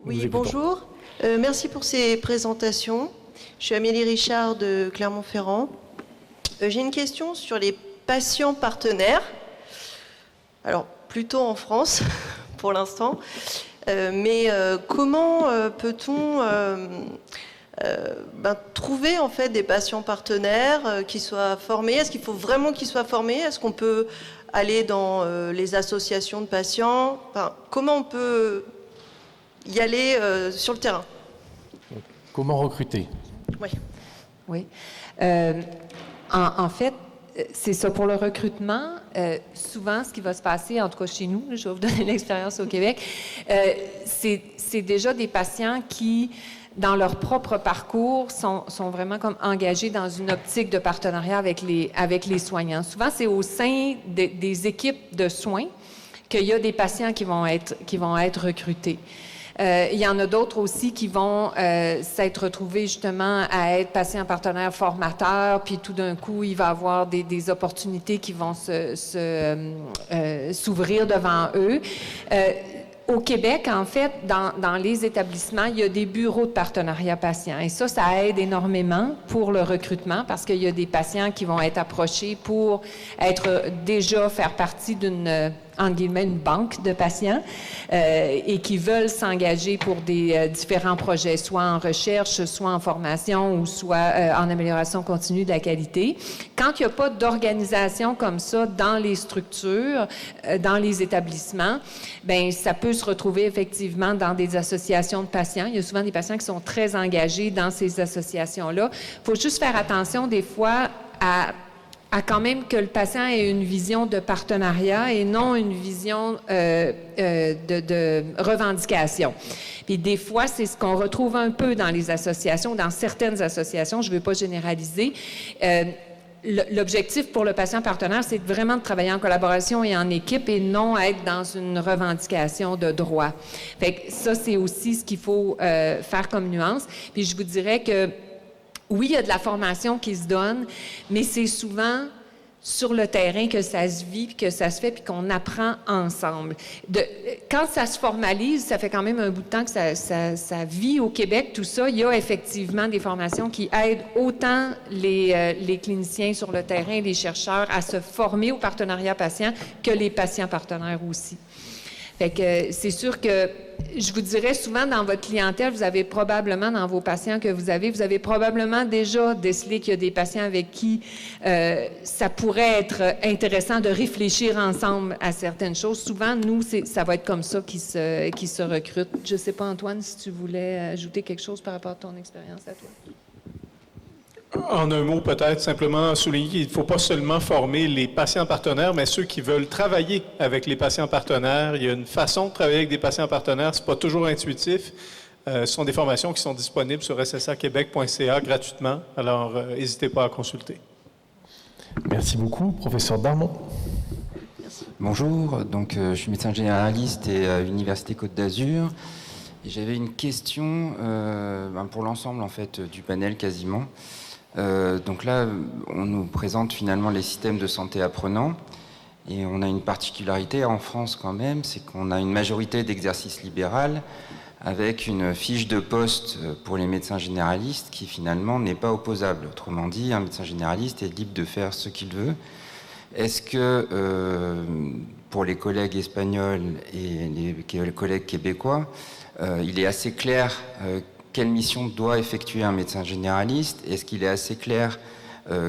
Oui, bonjour. Merci pour ces présentations. Je suis Amélie Richard de Clermont-Ferrand. J'ai une question sur les patients partenaires. Alors, plutôt en France, pour l'instant. Mais comment peut-on trouver en fait des patients partenaires qui soient formés? Est-ce qu'il faut vraiment qu'ils soient formés? Est-ce qu'on peut aller dans les associations de patients? Comment on peut y aller sur le terrain? Comment recruter? Oui. En fait, c'est ça. Pour le recrutement, souvent, ce qui va se passer, en tout cas chez nous, je vais vous donner l'expérience au Québec, c'est déjà des patients qui, dans leur propre parcours, sont vraiment comme engagés dans une optique de partenariat avec les soignants. Souvent, c'est au sein des équipes de soins qu'il y a des patients qui vont être recrutés. Il y en a d'autres aussi qui vont s'être retrouvés justement à être patients partenaires formateurs, puis tout d'un coup, il va y avoir des opportunités qui vont s'ouvrir devant eux. Au Québec, en fait, dans les établissements, il y a des bureaux de partenariat patients. Et ça aide énormément pour le recrutement parce qu'il y a des patients qui vont être approchés pour déjà faire partie d'une, entre guillemets, une banque de patients et qui veulent s'engager pour des différents projets, soit en recherche, soit en formation ou soit en amélioration continue de la qualité. Quand il n'y a pas d'organisation comme ça dans les structures, dans les établissements, bien, ça peut se retrouver effectivement dans des associations de patients. Il y a souvent des patients qui sont très engagés dans ces associations-là. Il faut juste faire attention des fois à quand même que le patient ait une vision de partenariat et non une vision de revendication. Puis des fois, c'est ce qu'on retrouve un peu dans les associations, dans certaines associations, je ne veux pas généraliser. L'objectif pour le patient partenaire, c'est vraiment de travailler en collaboration et en équipe et non être dans une revendication de droit. Fait que ça, c'est aussi ce qu'il faut faire comme nuance. Puis je vous dirais que oui, il y a de la formation qui se donne, mais c'est souvent sur le terrain que ça se vit, puis que ça se fait, puis qu'on apprend ensemble. Quand ça se formalise, ça fait quand même un bout de temps que ça vit au Québec, tout ça. Il y a effectivement des formations qui aident autant les cliniciens sur le terrain, les chercheurs à se former au partenariat patient que les patients partenaires aussi. Fait que c'est sûr que je vous dirais souvent dans votre clientèle, vous avez probablement dans vos patients que vous avez probablement déjà décelé qu'il y a des patients avec qui ça pourrait être intéressant de réfléchir ensemble à certaines choses. Souvent, nous, ça va être comme ça qui se recrutent. Je ne sais pas, Antoine, si tu voulais ajouter quelque chose par rapport à ton expérience à toi. En un mot, peut-être simplement souligner qu'il ne faut pas seulement former les patients partenaires, mais ceux qui veulent travailler avec les patients partenaires. Il y a une façon de travailler avec des patients partenaires, ce n'est pas toujours intuitif. Ce sont des formations qui sont disponibles sur ssaquebec.ca gratuitement, alors n'hésitez pas à consulter. Merci beaucoup. Professeur Darmon. Bonjour, donc je suis médecin généraliste à l'Université Côte d'Azur. Et j'avais une question pour l'ensemble en fait, du panel quasiment. Donc là, on nous présente finalement les systèmes de santé apprenants et on a une particularité en France quand même, c'est qu'on a une majorité d'exercice libéral avec une fiche de poste pour les médecins généralistes qui finalement n'est pas opposable. Autrement dit, un médecin généraliste est libre de faire ce qu'il veut. Est-ce que pour les collègues espagnols et les collègues québécois, il est assez clair quelle mission doit effectuer un médecin généraliste? Est-ce qu'il est assez clair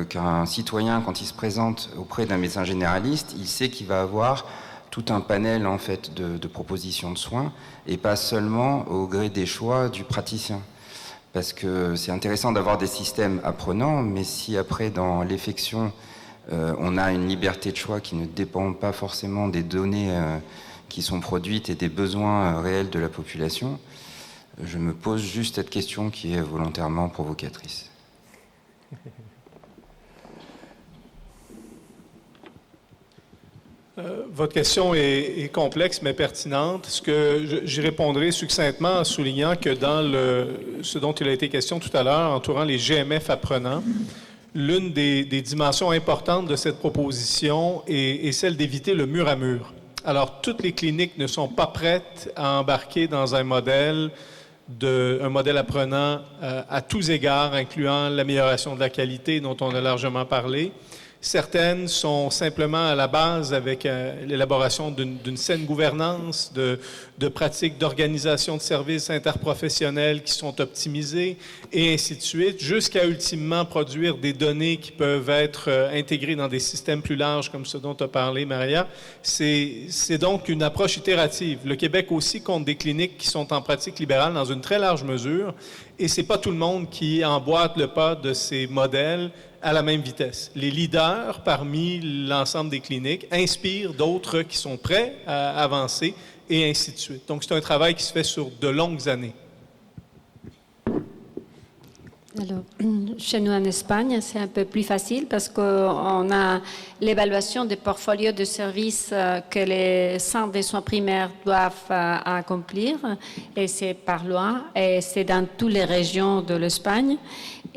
qu'un citoyen, quand il se présente auprès d'un médecin généraliste, il sait qu'il va avoir tout un panel en fait, de propositions de soins et pas seulement au gré des choix du praticien? Parce que c'est intéressant d'avoir des systèmes apprenants, mais si après, dans l'effection, on a une liberté de choix qui ne dépend pas forcément des données qui sont produites et des besoins réels de la population, je me pose juste cette question qui est volontairement provocatrice. Votre question est complexe mais pertinente. Ce que j'y répondrai succinctement en soulignant que dans ce dont il a été question tout à l'heure, entourant les GMF apprenants, l'une des dimensions importantes de cette proposition est celle d'éviter le mur à mur Alors, toutes les cliniques ne sont pas prêtes à embarquer dans un modèle apprenant à tous égards, incluant l'amélioration de la qualité dont on a largement parlé. Certaines sont simplement à la base avec l'élaboration d'une saine gouvernance, de pratiques d'organisation de services interprofessionnels qui sont optimisées et ainsi de suite, jusqu'à ultimement produire des données qui peuvent être intégrées dans des systèmes plus larges comme ce dont tu as parlé, Maria. C'est donc une approche itérative. Le Québec aussi compte des cliniques qui sont en pratique libérale dans une très large mesure et c'est pas tout le monde qui emboîte le pas de ces modèles à la même vitesse. Les leaders parmi l'ensemble des cliniques inspirent d'autres qui sont prêts à avancer et ainsi de suite. Donc, c'est un travail qui se fait sur de longues années. Alors, chez nous en Espagne, c'est un peu plus facile parce qu'on a l'évaluation des portfolios de services que les centres de soins primaires doivent accomplir et c'est par loi et c'est dans toutes les régions de l'Espagne.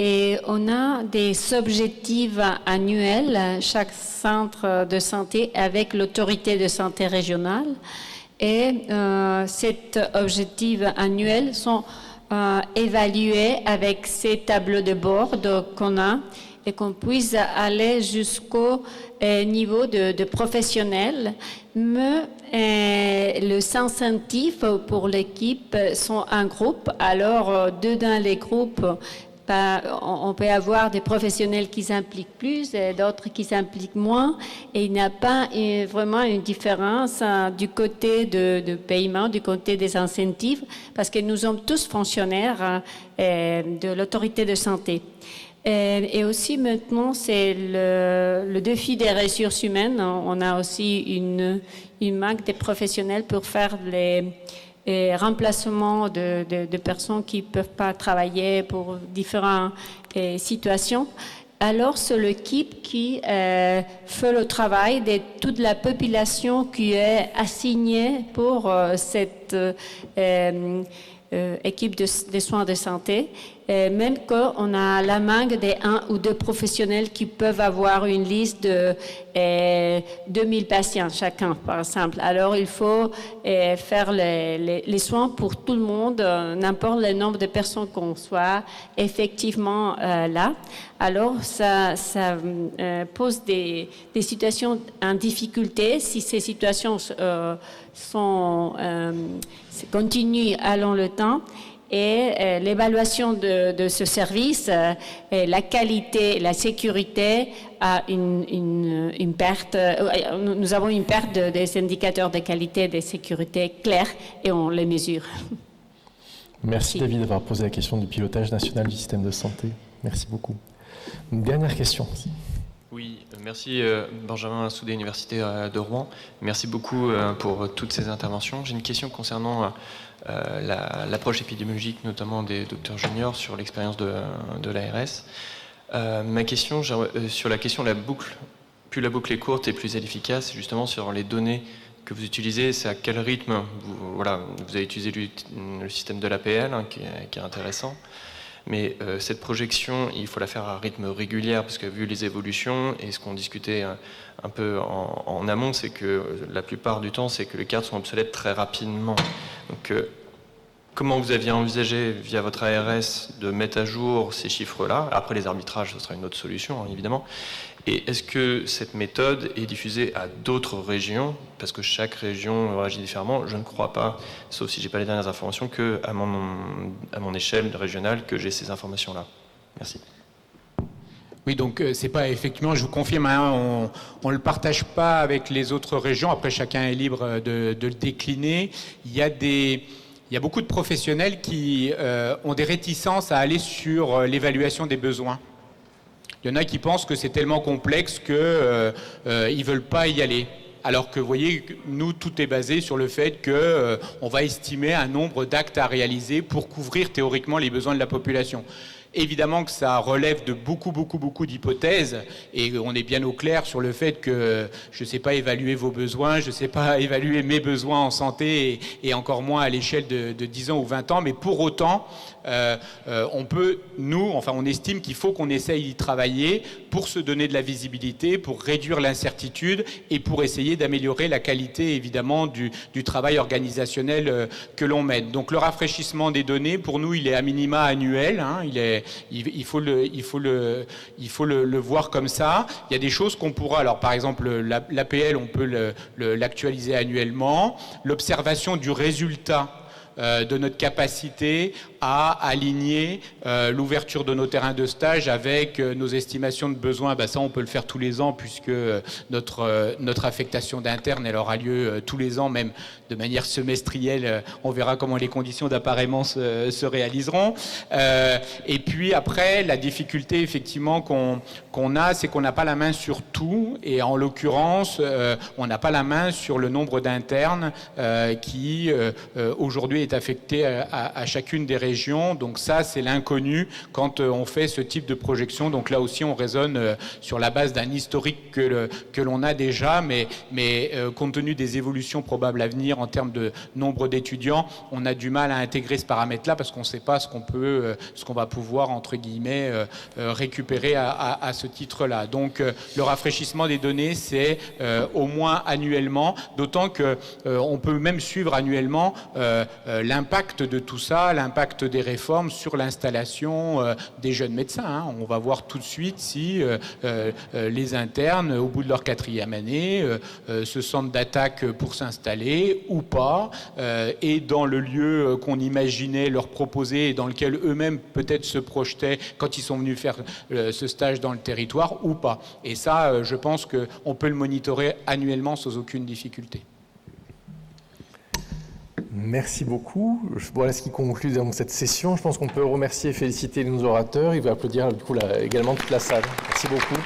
Et on a des objectifs annuels, chaque centre de santé avec l'autorité de santé régionale. Et ces objectifs annuels sont évalués avec ces tableaux de bord qu'on a et qu'on puisse aller jusqu'au niveau de professionnel. Mais les incentives pour l'équipe sont un groupe. Alors, dedans les groupes, on peut avoir des professionnels qui s'impliquent plus et d'autres qui s'impliquent moins. Et il n'y a pas vraiment une différence du côté de paiement, du côté des incentives, parce que nous sommes tous fonctionnaires de l'autorité de santé. Et aussi maintenant, c'est le défi des ressources humaines. On a aussi une manque de professionnels pour faire les remplacement de personnes qui ne peuvent pas travailler pour différentes situations. Alors, c'est l'équipe qui fait le travail de toute la population qui est assignée pour cette équipe de soins de santé. Même qu'on a la manque de 1 ou 2 professionnels qui peuvent avoir une liste de 2000 patients chacun, par exemple. Alors, il faut faire les soins pour tout le monde, n'importe le nombre de personnes qu'on soit effectivement là. Alors, ça pose des situations en difficulté. Si ces situations continuent allant le temps, et l'évaluation de ce service, la qualité, la sécurité a une perte. Nous avons une perte des indicateurs de qualité et de sécurité clairs et on les mesure. Merci David d'avoir posé la question du pilotage national du système de santé. Merci beaucoup. Une dernière question. Oui, merci Benjamin Assoudé, Université de Rouen. Merci beaucoup pour toutes ces interventions. J'ai une question concernant l'approche épidémiologique, notamment des docteurs juniors, sur l'expérience de l'ARS. Ma question, sur la question de la boucle, plus la boucle est courte et plus elle est efficace, justement sur les données que vous utilisez, c'est à quel rythme vous avez utilisé le système de l'APL, hein, qui est intéressant. Mais cette projection, il faut la faire à rythme régulier, parce que vu les évolutions, et ce qu'on discutait un peu en amont, c'est que la plupart du temps, c'est que les cartes sont obsolètes très rapidement. Donc, comment vous aviez envisagé, via votre ARS, de mettre à jour ces chiffres-là? Après, les arbitrages, ce sera une autre solution, hein, évidemment. Et est-ce que cette méthode est diffusée à d'autres régions? Parce que chaque région réagit différemment. Je ne crois pas, sauf si je n'ai pas les dernières informations, qu'à mon échelle régionale, que j'ai ces informations-là. Merci. Oui, donc c'est pas effectivement, je vous confirme, hein, on ne le partage pas avec les autres régions. Après, chacun est libre de le décliner. Il y a beaucoup de professionnels qui ont des réticences à aller sur l'évaluation des besoins. Il y en a qui pensent que c'est tellement complexe qu'ils ne veulent pas y aller. Alors que, vous voyez, nous, tout est basé sur le fait qu'on va estimer un nombre d'actes à réaliser pour couvrir théoriquement les besoins de la population. Évidemment que ça relève de beaucoup d'hypothèses et on est bien au clair sur le fait que je ne sais pas évaluer vos besoins, je ne sais pas évaluer mes besoins en santé et encore moins à l'échelle de 10 ans ou 20 ans, mais pour autant, on estime qu'il faut qu'on essaye d'y travailler pour se donner de la visibilité, pour réduire l'incertitude et pour essayer d'améliorer la qualité évidemment du travail organisationnel que l'on mène. Donc le rafraîchissement des données, pour nous, il est à minima annuel, hein, il faut le voir comme ça. Il y a des choses qu'on pourra, alors par exemple l'APL, on peut l'actualiser annuellement. L'observation du résultat de notre capacité à aligner l'ouverture de nos terrains de stage avec nos estimations de besoins. Ça, on peut le faire tous les ans puisque notre affectation d'interne, elle aura lieu tous les ans, même de manière semestrielle. On verra comment les conditions d'appareillement se réaliseront. Et puis après, la difficulté effectivement qu'on a, c'est qu'on n'a pas la main sur tout. Et en l'occurrence, on n'a pas la main sur le nombre d'internes qui aujourd'hui est affecté à chacune des régions. Donc ça, c'est l'inconnu quand on fait ce type de projection. Donc là aussi, on raisonne sur la base d'un historique que l'on a déjà, mais compte tenu des évolutions probables à venir en termes de nombre d'étudiants, on a du mal à intégrer ce paramètre-là parce qu'on ne sait pas ce qu'on va pouvoir, entre guillemets, récupérer à ce titre-là. Donc le rafraîchissement des données, c'est au moins annuellement, d'autant qu'on peut même suivre annuellement l'impact de tout ça, l'impact des réformes sur l'installation des jeunes médecins. Hein. On va voir tout de suite si les internes, au bout de leur 4e année, se sentent d'attaque pour s'installer ou pas, et dans le lieu qu'on imaginait leur proposer et dans lequel eux-mêmes peut-être se projetaient quand ils sont venus faire ce stage dans le territoire ou pas. Et ça, je pense qu'on peut le monitorer annuellement sans aucune difficulté. Merci beaucoup. Voilà ce qui conclut donc cette session. Je pense qu'on peut remercier et féliciter nos orateurs. Il va applaudir du coup également toute la salle. Merci beaucoup.